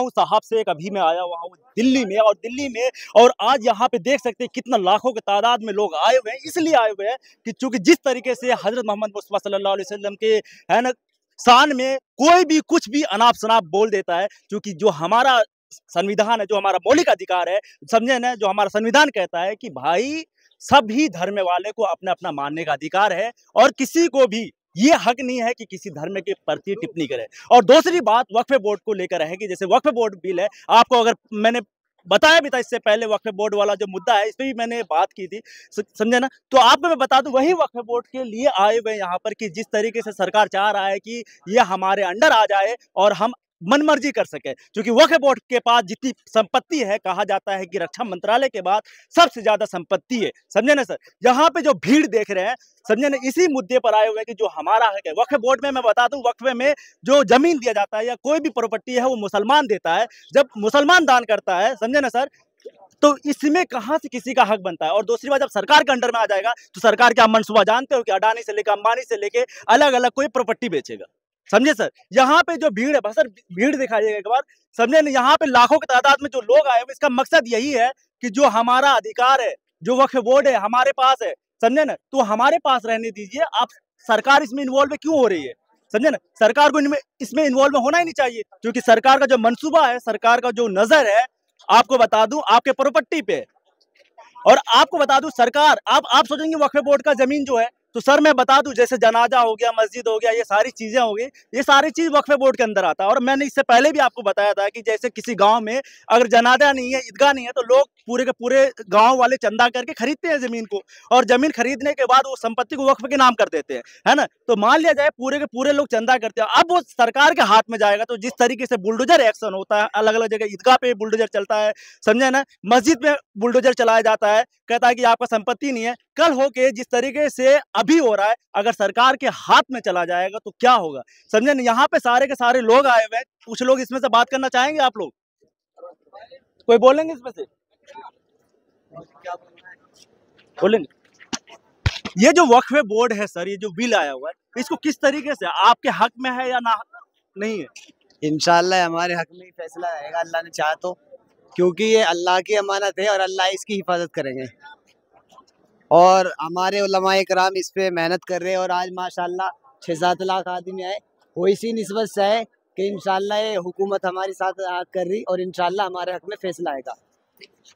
हूँ साहब से, एक अभी मैं आया हुआ हूँ दिल्ली में, और आज यहाँ पे देख सकते हैं कितना लाखों की तादाद में लोग आए हुए हैं। इसलिए आए हुए हैं कि चूंकि जिस तरीके से हजरत मोहम्मद मुस्तफा सल्लल्लाहु अलैहि वसल्लम के है ना शान में कोई भी कुछ भी अनाप शनाप बोल देता है, क्योंकि जो हमारा संविधान है, जो हमारा मौलिक अधिकार है, समझे ना, जो हमारा संविधान कहता है कि भाई सभी धर्म वाले को अपना अपना मानने का अधिकार है, और किसी को भी ये हक नहीं है कि किसी धर्म के प्रति टिप्पणी करे। और दूसरी बात वक्फ बोर्ड को लेकर है कि जैसे वक्फ बोर्ड बिल है, आपको अगर मैंने बताया भी था इससे पहले, वक्फ बोर्ड वाला जो मुद्दा है इस पे भी मैंने बात की थी, समझे ना। तो आपको मैं बता दूं, वही वक्फ बोर्ड के लिए आए हुए यहाँ पर कि जिस तरीके से सरकार चाह रहा है कि ये हमारे अंडर आ जाए और हम मनमर्जी कर सके, क्योंकि वक्फ बोर्ड के पास जितनी संपत्ति है, कहा जाता है कि रक्षा मंत्रालय के बाद सबसे ज्यादा संपत्ति है, समझे ना सर। यहाँ पे जो भीड़ देख रहे हैं, समझे ना, इसी मुद्दे पर आए हुए हैं कि जो हमारा हक है। वक्फ बोर्ड में मैं बता दूं, वक्फ में जो जमीन दिया जाता है या कोई भी प्रॉपर्टी है वो मुसलमान देता है, जब मुसलमान दान करता है, समझे ना सर, तो इसमें कहां से किसी का हक बनता है। और दूसरी बात, जब सरकार के अंडर में आ जाएगा तो सरकार क्या मंसूबा जानते हो कि अडानी से लेकर अंबानी से लेकर अलग अलग कोई प्रॉपर्टी बेचेगा, समझे सर। यहाँ पे जो भीड़ है, बस सर भीड़ दिखाइएगा एक बार, समझे ना, यहाँ पे लाखों की तादाद में जो लोग आए हुए, इसका मकसद यही है कि जो हमारा अधिकार है, जो वक्फ बोर्ड है हमारे पास है, समझे ना, तो हमारे पास रहने दीजिए। आप सरकार इसमें इन्वॉल्व क्यों हो रही है, समझे ना। सरकार को इसमें इन्वॉल्व होना ही नहीं चाहिए, क्योंकि सरकार का जो मंसूबा है, सरकार का जो नजर है, आपको बता दूं, आपके प्रॉपर्टी पे। और आपको बता दूं, सरकार, आप सोचेंगे वक्फ बोर्ड का जमीन जो है, तो सर मैं बता दूं, जैसे जनाजा हो गया, मस्जिद हो गया, ये सारी चीजें हो गई, ये सारी चीज वक्फ बोर्ड के अंदर आता है। और मैंने इससे पहले भी आपको बताया था कि जैसे किसी गांव में अगर जनाजा नहीं है, ईदगाह नहीं है, तो लोग पूरे के पूरे गांव वाले चंदा करके खरीदते हैं जमीन को, और जमीन खरीदने के बाद वो संपत्ति को वक्फ के नाम कर देते हैं, है ना। तो मान लिया जाए पूरे के पूरे लोग चंदा करते हैं, अब वो सरकार के हाथ में जाएगा, तो जिस तरीके से बुलडोजर एक्शन होता है, अलग अलग जगह ईदगाह पे बुलडोजर चलता है, समझे ना, मस्जिद में बुलडोजर चलाया जाता है, कहता है कि आपका संपत्ति नहीं है। कल होके जिस तरीके से अभी हो रहा है, अगर सरकार के हाथ में चला जाएगा तो क्या होगा, समझे ना। यहाँ पे सारे के सारे लोग आए हुए हैं, कुछ लोग इसमें से बात करना चाहेंगे, आप लोग कोई बोलेंगे इसमें से, बोलेंगे। ये जो वक्फ बोर्ड है सर, ये जो बिल आया हुआ है, इसको किस तरीके से आपके हक में है या ना नहीं है? इंशाल्लाह हमारे हक में ही फैसला आएगा, अल्लाह ने चाहा तो, क्योंकि ये अल्लाह की अमानत है और अल्लाह इसकी हिफाजत करेंगे। और हमारे उलमाए कराम इस पे मेहनत कर रहे हैं, और आज माशाल्लाह 6-7 लाख आदमी आए, वो इसी निस्बत से है कि इंशाल्लाह ये हुकूमत हमारे साथ कर रही, और इंशाल्लाह हमारे हक में फैसला आएगा,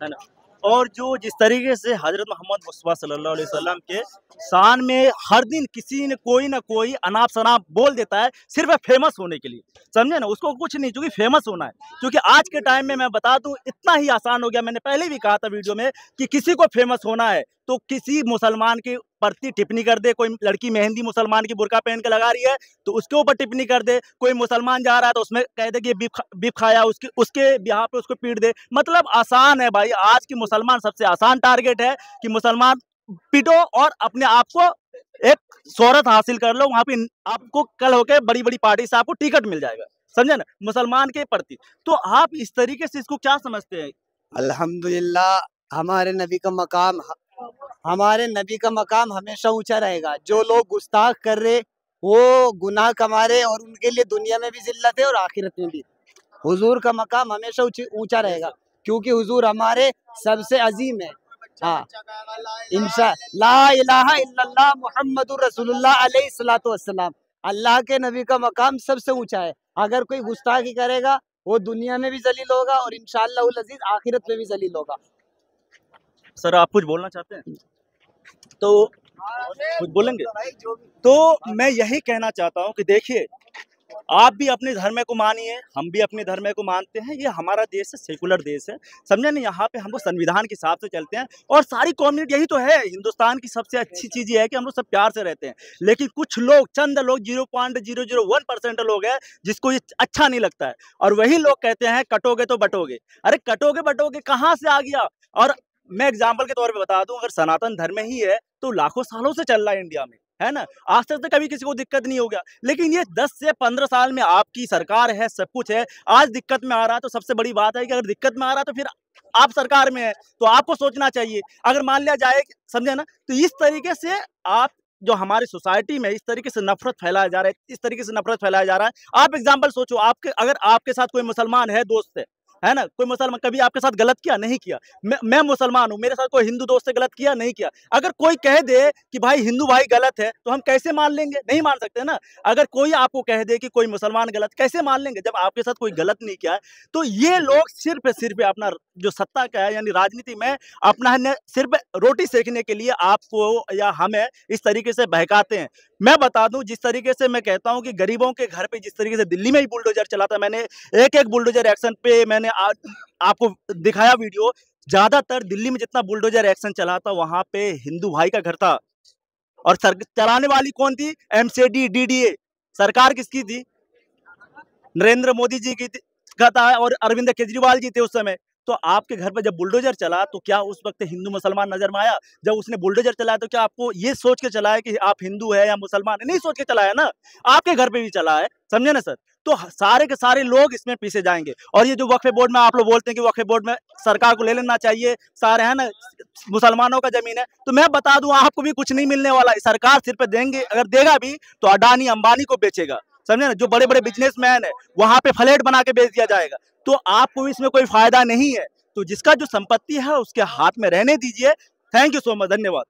है ना। और जो जिस तरीके से हजरत मोहम्मद मुस्तफा सल्लल्लाहु अलैहि वसल्लम के शान में हर दिन किसी ने कोई ना कोई अनाप शनाप बोल देता है, सिर्फ फेमस होने के लिए, समझे ना, उसको कुछ नहीं, क्योंकि फेमस होना है। क्योंकि आज के टाइम में मैं बता दूं, इतना ही आसान हो गया, मैंने पहले भी कहा था वीडियो में कि किसी को फेमस होना है तो किसी मुसलमान के प्रति टिप्पणी कर दे। कोई लड़की मेहंदी मुसलमान की बुर्का पहन के लगा रही है तो उसके ऊपर टिप्पणी कर दे, कोई मुसलमान जा रहा है तो उसमें कह दे कि बीफ खाया, उसके बिहार पे उसको पीट दे। मतलब आसान है भाई, आज की मुसलमान सबसे आसान टारगेट है कि मुसलमान पीटो और अपने आप को एक शोहरत हासिल कर लो, वहां पे आपको कल होके बड़ी बड़ी पार्टी से आपको टिकट मिल जाएगा, समझे ना, मुसलमान के प्रति। तो आप इस तरीके से इसको क्या समझते हैं? अल्हम्दुलिल्लाह हमारे नबी का मकाम हमेशा ऊंचा रहेगा। जो लोग गुस्ताख कर रहे वो गुनाह कमा रहे, और उनके लिए दुनिया में भी जिल्लत है और आखिरत में भी। हुजूर का मकाम हमेशा ऊंचा रहेगा, क्योंकि हुजूर हमारे सबसे अजीम है। हाँ, ला इलाहा इल्लल्लाह मुहम्मदुर रसूलुल्लाह अलैहि सलातो वस्सलाम, अल्लाह के नबी का मकाम सबसे ऊंचा है। अगर कोई गुस्ताखी करेगा वो दुनिया में भी जलील होगा, और इंशाअल्लाह अज़ीज़ आखिरत में भी जलील होगा। सर आप कुछ बोलना चाहते हैं तो कुछ बोलेंगे? तो मैं यही कहना चाहता हूं कि देखिए, आप भी अपने धर्म को मानिए, हम भी अपने धर्म को मानते हैं, ये हमारा देश है, सेकुलर देश है, समझे ना। यहाँ पे हम लोग संविधान के हिसाब से चलते हैं, और सारी कम्युनिटी, यही तो है हिंदुस्तान की सबसे अच्छी चीज ये है कि हम लोग सब प्यार से रहते हैं। लेकिन कुछ लोग, चंद लोग, 0.001% लोग हैं जिसको ये अच्छा नहीं लगता है, और वही लोग कहते हैं कटोगे तो बटोगे। अरे कटोगे बटोगे कहाँ से आ गया? और मैं एग्जाम्पल के तौर पर बता दूं, अगर सनातन धर्म ही है तो लाखों सालों से चल रहा है इंडिया में, है ना, आज तक तो कभी किसी को दिक्कत नहीं हो गया। लेकिन ये 10 से 15 साल में आपकी सरकार है, सब कुछ है, आज दिक्कत में आ रहा है। तो सबसे बड़ी बात है कि अगर दिक्कत में आ रहा है तो फिर आप सरकार में है, तो आपको सोचना चाहिए। अगर मान लिया जाए, समझे ना, तो इस तरीके से आप जो हमारी सोसाइटी में इस तरीके से नफरत फैलाया जा रहा है, इस तरीके से नफरत फैलाया जा रहा है। आप एग्जाम्पल सोचो, आपके अगर आपके साथ कोई मुसलमान है, दोस्त है ना, कोई मुसलमान कभी आपके साथ गलत किया? नहीं किया। मैं मुसलमान हूँ, मेरे साथ कोई हिंदू दोस्त से गलत किया? नहीं किया। अगर कोई कह दे कि भाई हिंदू भाई गलत है, तो हम कैसे मान लेंगे? नहीं मान सकते ना। अगर कोई आपको कह दे कि कोई मुसलमान गलत, कैसे मान लेंगे जब आपके साथ कोई गलत नहीं किया है? तो ये लोग सिर्फ अपना जो सत्ता का है, यानी राजनीति में अपना है न, सिर्फ रोटी सेकने के लिए आपको या हमें इस तरीके से बहकाते हैं। मैं बता दूं, जिस तरीके से मैं कहता हूं कि गरीबों के घर पे जिस तरीके से दिल्ली में ही बुलडोजर चला था, मैंने एक बुलडोजर एक्शन पे मैंने आपको दिखाया वीडियो। ज्यादातर दिल्ली में जितना बुलडोजर एक्शन चला था, वहां पे हिंदू भाई का घर था। और चलाने वाली कौन थी? एमसीडी, डीडीए सरकार किसकी थी? नरेंद्र मोदी जी की का था, और अरविंद केजरीवाल जी थे उस समय। तो आपके घर पर जब बुलडोजर चला, तो क्या उस वक्त हिंदू मुसलमान नजर में आया? जब उसने बुलडोजर चलाया, तो क्या आपको ये सोच के चलाया कि आप हिंदू है या मुसलमान है? नहीं सोच के चलाया ना, आपके घर पे भी चला है, समझे ना सर। तो सारे के सारे लोग इसमें पीछे जाएंगे। और ये जो वक्फ बोर्ड में आप लोग बोलते हैं कि वक्फ बोर्ड में सरकार को ले लेना चाहिए, सारे है ना मुसलमानों का जमीन है, तो मैं बता दूं आपको भी कुछ नहीं मिलने वाला है। सरकार सिर्फ देंगे, अगर देगा भी तो अडानी अंबानी को बेचेगा, समझे ना। जो बड़े बड़े बिजनेसमैन है, वहां पे फ्लैट बना के बेच दिया जाएगा। तो आपको इसमें कोई फायदा नहीं है। तो जिसका जो संपत्ति है उसके हाथ में रहने दीजिए। थैंक यू सो मच, धन्यवाद।